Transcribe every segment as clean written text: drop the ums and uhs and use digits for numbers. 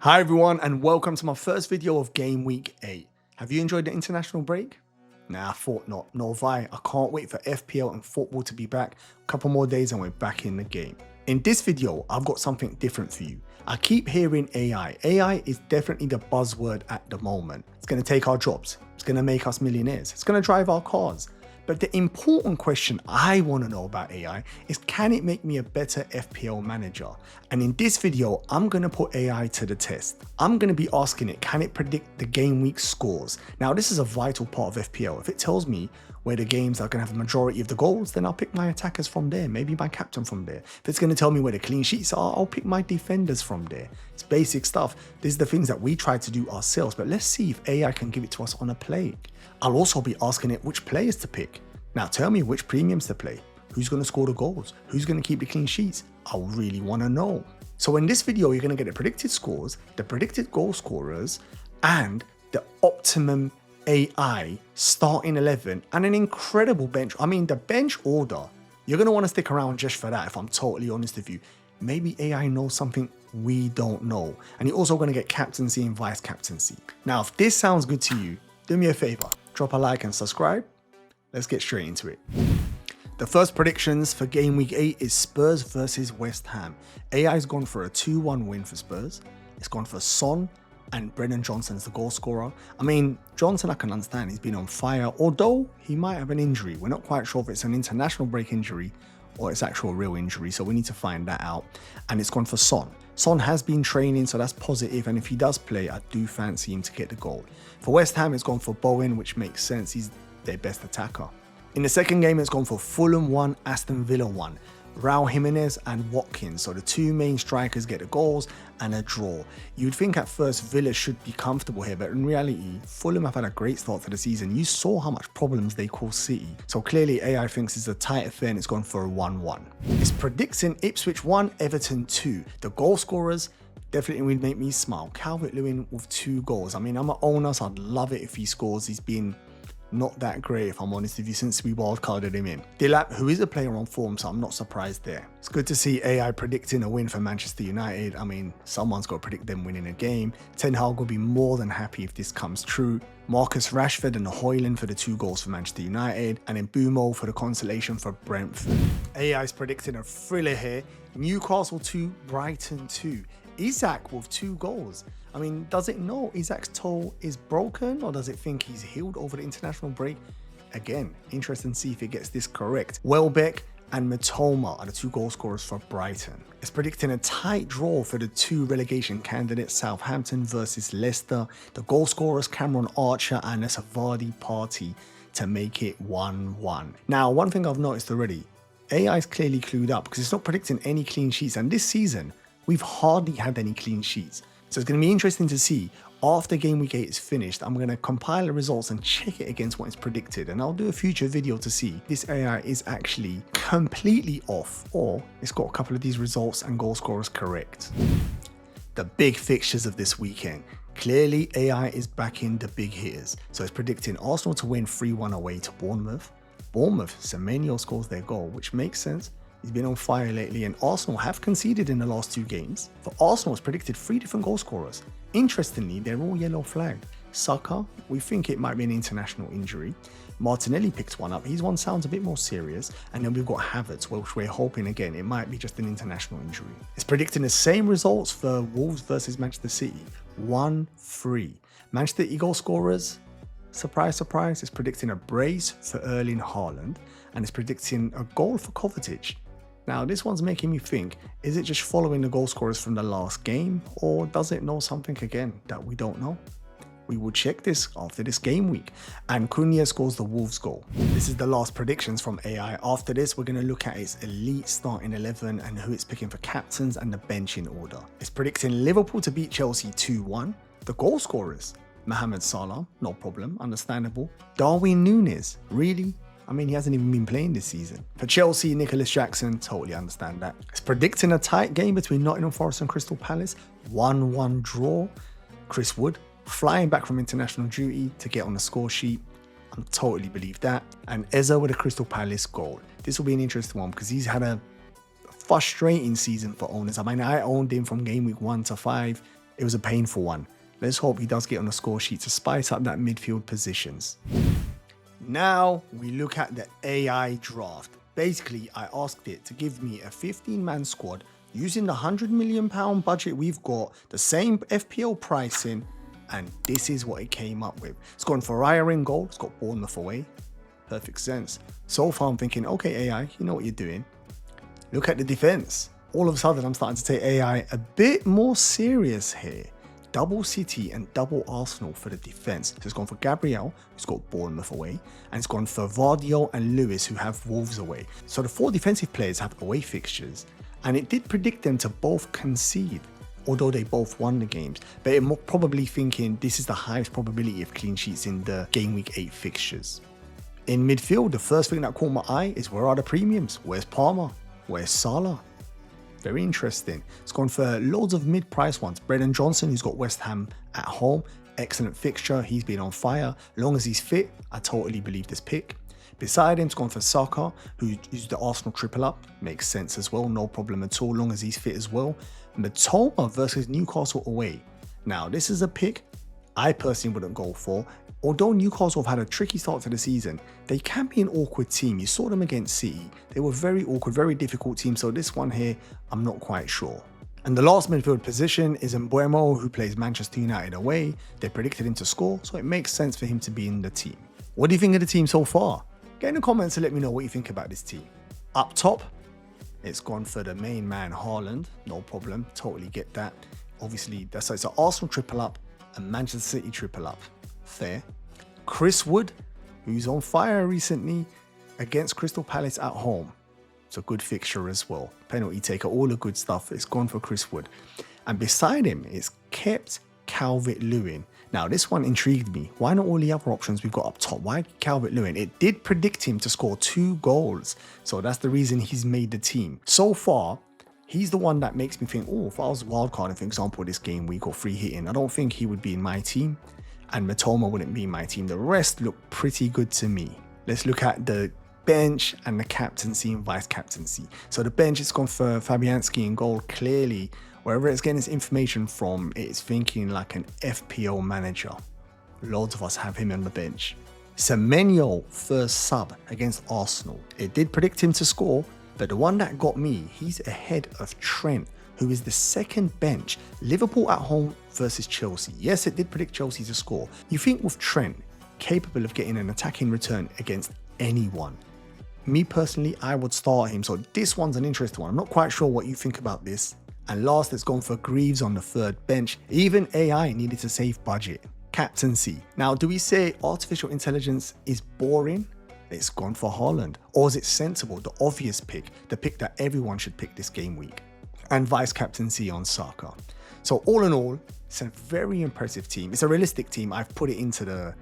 Hi everyone and welcome to my first video of Game Week 8. Have you enjoyed the international break? Nah, I thought not, nor have I. I can't wait for FPL and football to be back. A couple more days and we're back in the game. In this video, I've got something different for you. I keep hearing AI. AI is definitely the buzzword at the moment. It's going to take our jobs. It's going to make us millionaires. It's going to drive our cars. But the important question I want to know about AI is, can it make me a better FPL manager? And in this video, I'm going to put AI to the test. I'm going to be asking it, can it predict the game week scores? Now, this is a vital part of FPL. If it tells me where the games are going to have a majority of the goals, then I'll pick my attackers from there, maybe my captain from there. If it's going to tell me where the clean sheets are, I'll pick my defenders from there. It's basic stuff. These are the things that we try to do ourselves, but let's see if AI can give it to us on a play. I'll also be asking it which players to pick. Now tell me which premiums to play. Who's going to score the goals? Who's going to keep the clean sheets? I really want to know. So in this video, you're going to get the predicted scores, the predicted goal scorers, and the optimum AI starting 11 and an incredible bench. I mean, the bench order, you're going to want to stick around just for that, if I'm totally honest with you. Maybe AI knows something we don't know. And you're also going to get captaincy and vice captaincy. Now, if this sounds good to you, do me a favor, drop a like and subscribe. Let's get straight into it. The first predictions for game week 8 is Spurs versus West Ham. AI's gone for a 2-1 win for Spurs. It's gone for Son and Brennan Johnson as the goal scorer. I mean, Johnson, I can understand, he's been on fire, although he might have an injury. We're not quite sure if it's an international break injury or it's actual real injury, so we need to find that out. And it's gone for Son. Son has been training, so that's positive, and if he does play, I do fancy him to get the goal. For West Ham, it's gone for Bowen, which makes sense. He's their best attacker. In the second game, it's gone for Fulham 1, Aston Villa 1. Raul Jimenez and Watkins, so the two main strikers, get the goals and a draw. You'd think at first Villa should be comfortable here, but in reality, Fulham have had a great start to the season. You saw how much problems they caused City. So clearly AI thinks it's a tight affair and it's gone for a 1-1. It's predicting Ipswich 1, Everton 2. The goal scorers definitely would make me smile. Calvert-Lewin with 2 goals. I mean, I'm an owner, so I'd love it if he scores. He's been not that great, if I'm honest with you, since we wildcarded him in. Delap, who is a player on form, so I'm not surprised there. It's good to see AI predicting a win for Manchester United. I mean, someone's got to predict them winning a game. Ten Hag will be more than happy if this comes true. Marcus Rashford and Højlund for the 2 goals for Manchester United, and then Bumo for the consolation for Brentford. AI is predicting a thriller here. Newcastle 2, Brighton 2. Isak with 2 goals. I mean, does it know Isak's toe is broken, or does it think he's healed over the international break? Again, interesting to see if it gets this correct. Welbeck and Matoma are the 2 goal scorers for Brighton. It's predicting a tight draw for the 2 relegation candidates, Southampton versus Leicester. The goal scorers, Cameron Archer and a Vardy party, to make it 1-1. Now, one thing I've noticed already, AI is clearly clued up because it's not predicting any clean sheets, and this season, we've hardly had any clean sheets. So it's going to be interesting to see, after game week 8 is finished, I'm going to compile the results and check it against what is predicted. And I'll do a future video to see if this AI is actually completely off, or it's got a couple of these results and goal scorers correct. The big fixtures of this weekend. Clearly, AI is backing the big hitters. So it's predicting Arsenal to win 3-1 away to Bournemouth. Bournemouth, Semenyo scores their goal, which makes sense. He's been on fire lately, and Arsenal have conceded in the last 2 games. For Arsenal, it's predicted 3 different goal scorers. Interestingly, they're all yellow flagged. Saka, we think it might be an international injury. Martinelli picked one up. His one sounds a bit more serious. And then we've got Havertz, which we're hoping, again, it might be just an international injury. It's predicting the same results for Wolves versus Manchester City. 1-3. Manchester City goal scorers, surprise, surprise, it's predicting a brace for Erling Haaland. And it's predicting a goal for Kovacic. Now, this one's making me think, is it just following the goal scorers from the last game, or does it know something again that we don't know? We will check this after this game week. And Cunha scores the Wolves goal. This is the last predictions from AI. After this, we're going to look at its elite starting 11 and who it's picking for captains and the bench in order. It's predicting Liverpool to beat Chelsea 2-1. The goal scorers, Mohamed Salah, no problem, understandable. Darwin Núñez, really? I mean, he hasn't even been playing this season. For Chelsea, Nicholas Jackson, totally understand that. It's predicting a tight game between Nottingham Forest and Crystal Palace. 1-1 draw. Chris Wood, flying back from international duty to get on the score sheet. I totally believe that. And Eza with a Crystal Palace goal. This will be an interesting one because he's had a frustrating season for owners. I mean, I owned him from game week 1 to 5. it was a painful one. Let's hope he does get on the score sheet to spice up that midfield positions. Now we look at the AI draft. Basically, I asked it to give me a 15-man squad using the £100 million budget we've got, the same FPL pricing, and this is what it came up with. It's gone for Raya in goal, it's got Bournemouth away. Perfect sense. So far I'm thinking, okay AI, you know what you're doing. Look at the defense. All of a sudden I'm starting to take AI a bit more serious here. Double City and double Arsenal for the defense. So it's gone for Gabriel, who's got Bournemouth away, and it's gone for Vardio and Lewis, who have Wolves away. So the 4 defensive players have away fixtures, and it did predict them to both concede, although they both won the games. But it more probably thinking this is the highest probability of clean sheets in the Game Week 8 fixtures. In midfield, the first thing that caught my eye is where are the premiums? Where's Palmer? Where's Salah? Very interesting. It's gone for loads of mid-price ones. Brennan Johnson, who's got West Ham at home. Excellent fixture. He's been on fire. Long as he's fit, I totally believe this pick. Beside him, it's gone for Saka, who used the Arsenal triple up. Makes sense as well. No problem at all, long as he's fit as well. Matoma versus Newcastle away. Now, this is a pick I personally wouldn't go for. Although Newcastle have had a tricky start to the season, they can be an awkward team. You saw them against City. They were very awkward, very difficult team. So this one here, I'm not quite sure. And the last midfield position is Mbeumo, who plays Manchester United away. They predicted him to score, so it makes sense for him to be in the team. What do you think of the team so far? Get in the comments to let me know what you think about this team. Up top, it's gone for the main man, Haaland. No problem, totally get that. Obviously, it's an Arsenal triple up and Manchester City triple up. Fair. Chris Wood, who's on fire recently against Crystal Palace at home. It's a good fixture as well. Penalty taker, all the good stuff. It's gone for Chris Wood. And beside him, it's kept Calvert-Lewin. Now, this one intrigued me. Why not all the other options we've got up top? Why Calvert-Lewin? It did predict him to score 2 goals. So that's the reason he's made the team. So far, he's the one that makes me think, oh, if I was wildcarding, for example, this game week or free hitting, I don't think he would be in my team. And Matoma wouldn't be in my team. The rest look pretty good to me. Let's look at the bench and the captaincy and vice captaincy. So the bench has gone for Fabianski in goal. Clearly, wherever it's getting its information from, it's thinking like an FPL manager. Loads of us have him on the bench. Semenyo first sub against Arsenal. It did predict him to score, but the one that got me, he's ahead of Trent, who is the second bench. Liverpool at home versus Chelsea. Yes, it did predict Chelsea to score. You think with Trent capable of getting an attacking return against anyone? Me personally, I would start him. So this one's an interesting one. I'm not quite sure what you think about this. And last, it's gone for Greaves on the third bench. Even AI needed to save budget. Captaincy. Now, do we say artificial intelligence is boring? It's gone for Haaland. Or is it sensible, the obvious pick, the pick that everyone should pick this game week? And vice captaincy on Saka. So all in all, it's a very impressive team. It's a realistic team. I've put it into the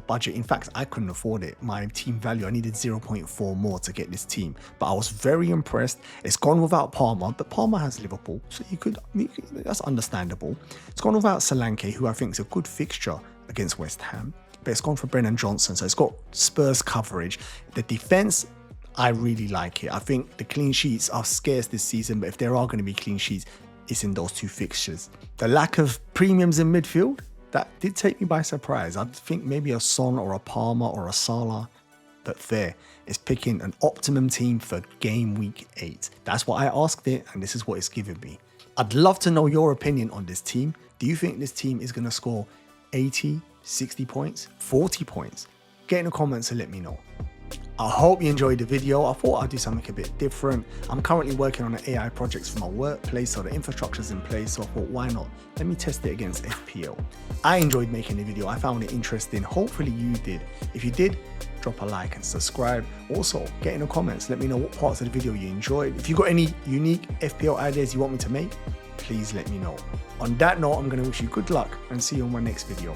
budget. In fact, I couldn't afford it. My team value, I needed 0.4 more to get this team. But I was very impressed. It's gone without Palmer, but Palmer has Liverpool, so that's understandable. It's gone without Solanke, who I think is a good fixture against West Ham. But it's gone for Brennan Johnson, so it's got Spurs coverage. The defense, I really like it. I think the clean sheets are scarce this season, but if there are going to be clean sheets, it's in those 2 fixtures. The lack of premiums in midfield, that did take me by surprise. I think maybe a Son or a Palmer or a Salah, but fair. It's picking an optimum team for game week 8. That's what I asked it, and this is what it's given me. I'd love to know your opinion on this team. Do you think this team is going to score 80, 60 points, 40 points? Get in the comments and let me know. I hope you enjoyed the video. I thought I'd do something a bit different. I'm currently working on an AI projects for my workplace, so the infrastructure's in place, so I thought, why not? Let me test it against FPL. I enjoyed making the video. I found it interesting. Hopefully you did. If you did, drop a like and subscribe. Also, get in the comments. Let me know what parts of the video you enjoyed. If you've got any unique FPL ideas you want me to make, please let me know. On that note, I'm going to wish you good luck and see you on my next video.